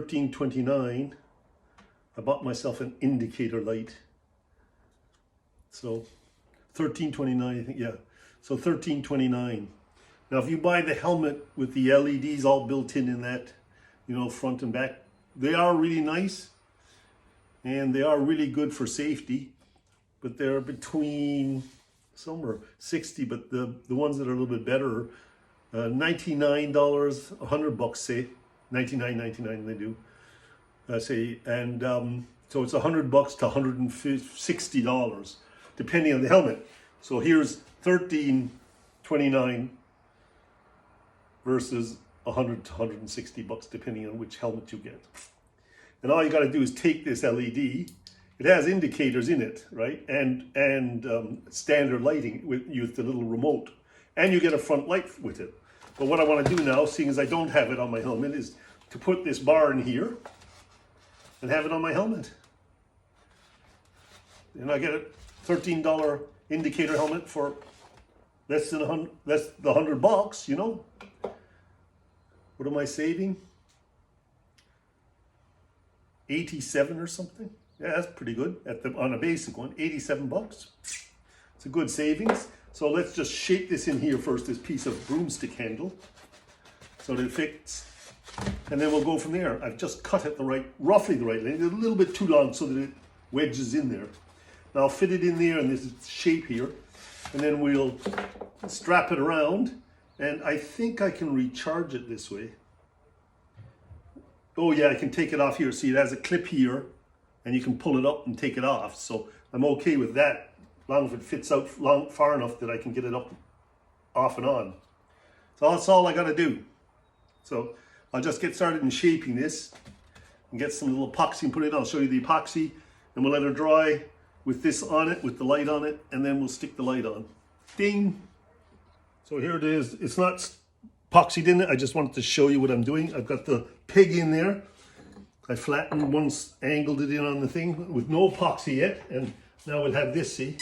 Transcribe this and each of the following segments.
$13.29. I bought myself an indicator light. So $13.29, I think, yeah. So $13.29. Now, if you buy the helmet with the LEDs all built in that, you know, front and back, they are really nice and they are really good for safety, but they're between, some are 60, but the ones that are a little bit better, $99, $100 say, $99.99 they do say, and so it's $100 to $160 depending on the helmet. So here's $13.29 versus $100 to $160 depending on which helmet you get. And all you got to do is take this LED. It has indicators in it, right? And standard lighting with the little remote, and you get a front light with it. But what I want to do now, seeing as I don't have it on my helmet, is to put this bar in here and have it on my helmet. And I get a $13 indicator helmet for less than the $100, you know. What am I saving? 87 or something. Yeah, that's pretty good on a basic one. $87. It's a good savings. So let's just shape this in here first, this piece of broomstick handle, so that it fits. And then we'll go from there. I've just cut it roughly the right length. It's a little bit too long so that it wedges in there. Now I'll fit it in there in this shape here, and then we'll strap it around. And I think I can recharge it this way. Oh yeah, I can take it off here. See, it has a clip here, and you can pull it up and take it off. So I'm okay with that, as long as it fits out far enough that I can get it up, off and on. So that's all I got to do. So I'll just get started in shaping this and get some little epoxy and put it in. I'll show you the epoxy, and we'll let it dry with this on it, with the light on it, and then we'll stick the light on. Ding! So here it is. It's not epoxied in it. I just wanted to show you what I'm doing. I've got the peg in there. I flattened once, angled it in on the thing with no epoxy yet, and now we'll have this, see?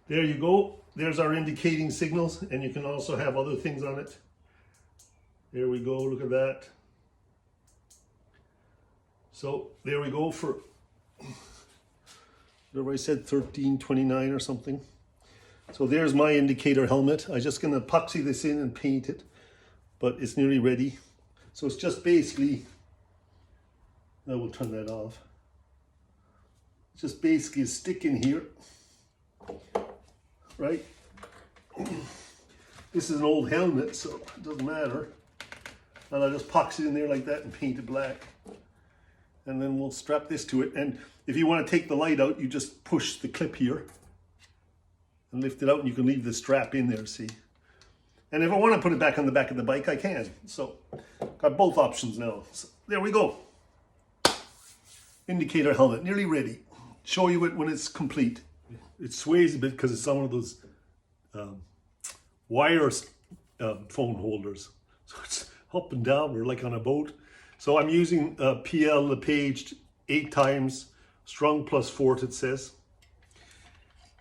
There you go. There's our indicating signals, and you can also have other things on it. There we go, look at that. So there we go for, whatever I said, $13.29 or something. So there's my indicator helmet. I'm just gonna epoxy this in and paint it, but it's nearly ready. So it's just basically, now we'll turn that off. It's just basically a stick in here, right? This is an old helmet, so it doesn't matter. And I'll just epoxy it in there like that and paint it black. And then we'll strap this to it. And if you want to take the light out, you just push the clip here and lift it out, and you can leave the strap in there, see? And if I want to put it back on the back of the bike, I can. So got both options now. So there we go. Indicator helmet, nearly ready. Show you it when it's complete. It sways a bit because it's on one of those wire phone holders. So it's up and down, we're like on a boat. So I'm using PL LePage 8 times, strong plus fort it says.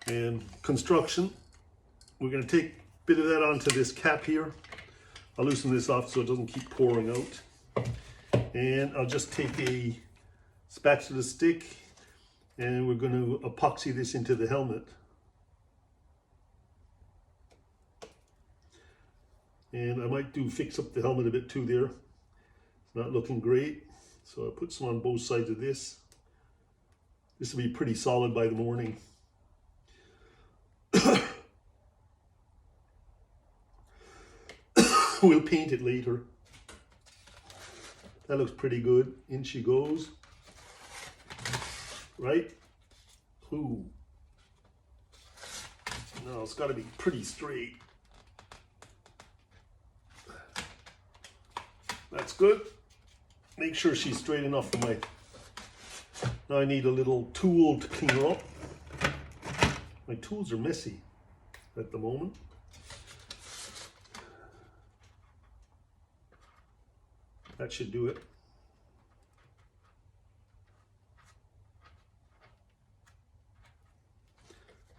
And construction, we're going to take a bit of that onto this cap here. I'll loosen this off so it doesn't keep pouring out. And I'll just take a spatula stick, and we're going to epoxy this into the helmet. And I might fix up the helmet a bit too there. It's not looking great. So I'll put some on both sides of this. This will be pretty solid by the morning. We'll paint it later. That looks pretty good. In she goes. Right? Ooh. No, it's got to be pretty straight. That's good. Make sure she's straight enough for my... Now I need a little tool to clean her up. My tools are messy at the moment. That should do it.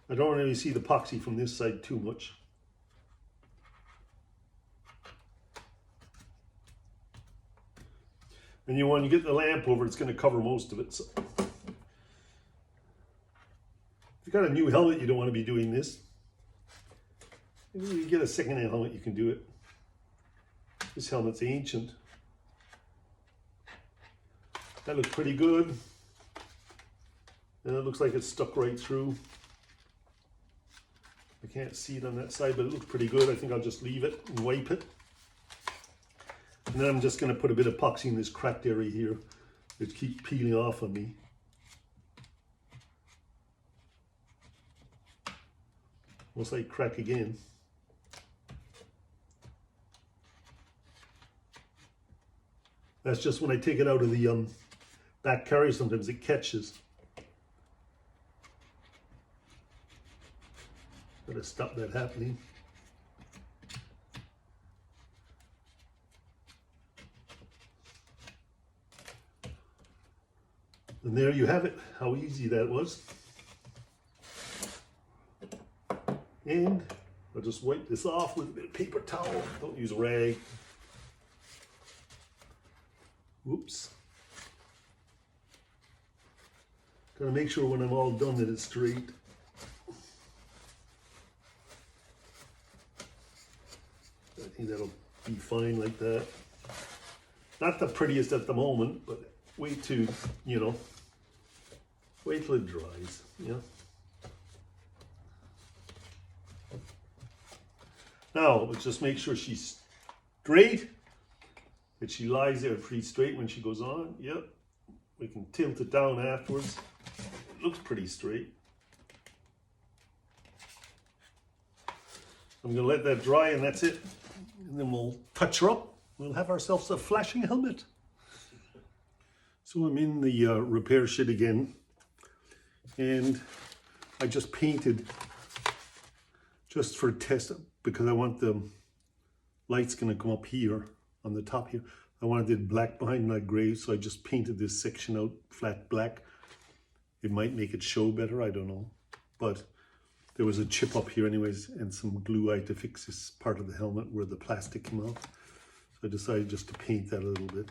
I don't really see the epoxy from this side too much. And when you get the lamp over, it's going to cover most of it. So if you've got a new helmet, you don't want to be doing this. If you get a second-hand helmet, you can do it. This helmet's ancient. That looks pretty good. And it looks like it's stuck right through. I can't see it on that side, but it looks pretty good. I think I'll just leave it and wipe it. And then I'm just going to put a bit of epoxy in this cracked area here. It keeps peeling off on me. Once I crack again. That's just when I take it out of the back carrier, sometimes it catches. Gotta stop that happening. And there you have it, how easy that was. And I'll just wipe this off with a bit of paper towel. Don't use a rag. Whoops. Gotta make sure when I'm all done that it's straight. I think that'll be fine like that. Not the prettiest at the moment, but wait till, you know, wait till it dries, yeah. Now, let's just make sure she's straight, that she lies there pretty straight when she goes on. Yep, we can tilt it down afterwards. It looks pretty straight. I'm gonna let that dry and that's it. And then we'll touch her up. We'll have ourselves a flashing helmet. So I'm in the repair shed again. And I just painted just for a test because I want the light's gonna come up here on the top here. I wanted it black behind my gray, so I just painted this section out flat black. It might make it show better, I don't know. But there was a chip up here anyways, and some glue I had to fix this part of the helmet where the plastic came out. So I decided just to paint that a little bit.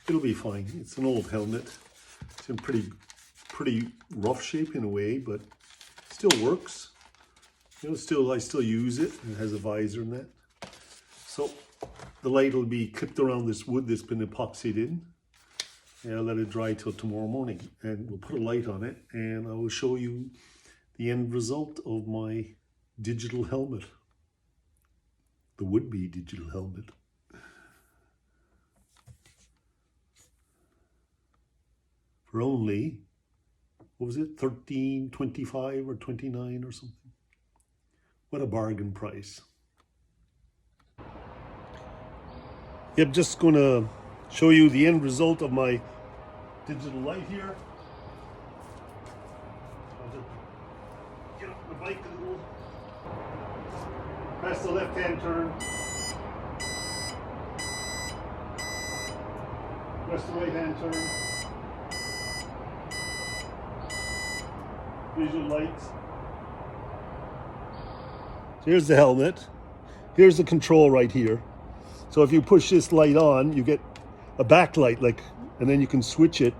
It'll be fine. It's an old helmet. It's in pretty rough shape in a way, but still works. You know, I still use it. It has a visor and that. So the light will be clipped around this wood that's been epoxied in. And I'll let it dry till tomorrow morning. And we'll put a light on it and I will show you the end result of my digital helmet. The would-be digital helmet. For only, what was it, $13.25 or $29 or something? What a bargain price. Yep, just going to show you the end result of my digital light here. I'll just get up the bike a little. Press the left-hand turn. Press the right-hand turn. Visual lights. So here's the helmet. Here's the control right here. So if you push this light on, you get a backlight, and then you can switch it.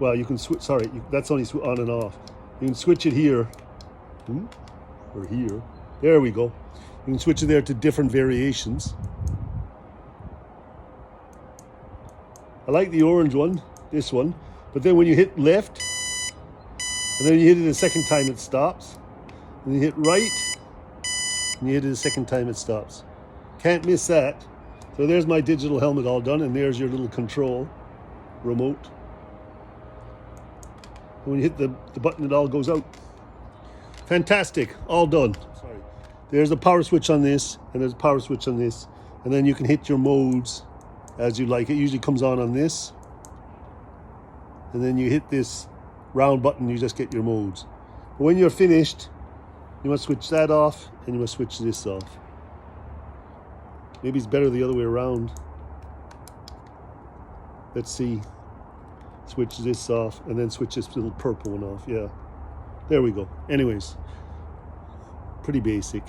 Well, you can switch, sorry, that's only on and off. You can switch it here, or here. There we go. You can switch it there to different variations. I like the orange one, this one, but then when you hit left, and then you hit it a second time, it stops. And you hit right, and you hit it a second time, it stops. Can't miss that. So there's my digital helmet all done, and there's your little control remote. And when you hit the button, it all goes out. Fantastic, all done. Sorry. There's a power switch on this, and there's a power switch on this, and then you can hit your modes as you like. It usually comes on this, and then you hit this round button, you just get your modes. But when you're finished, you must switch that off, and you must switch this off. Maybe it's better the other way around. Let's see. Switch this off, and then switch this little purple one off. Yeah. There we go. Anyways, pretty basic.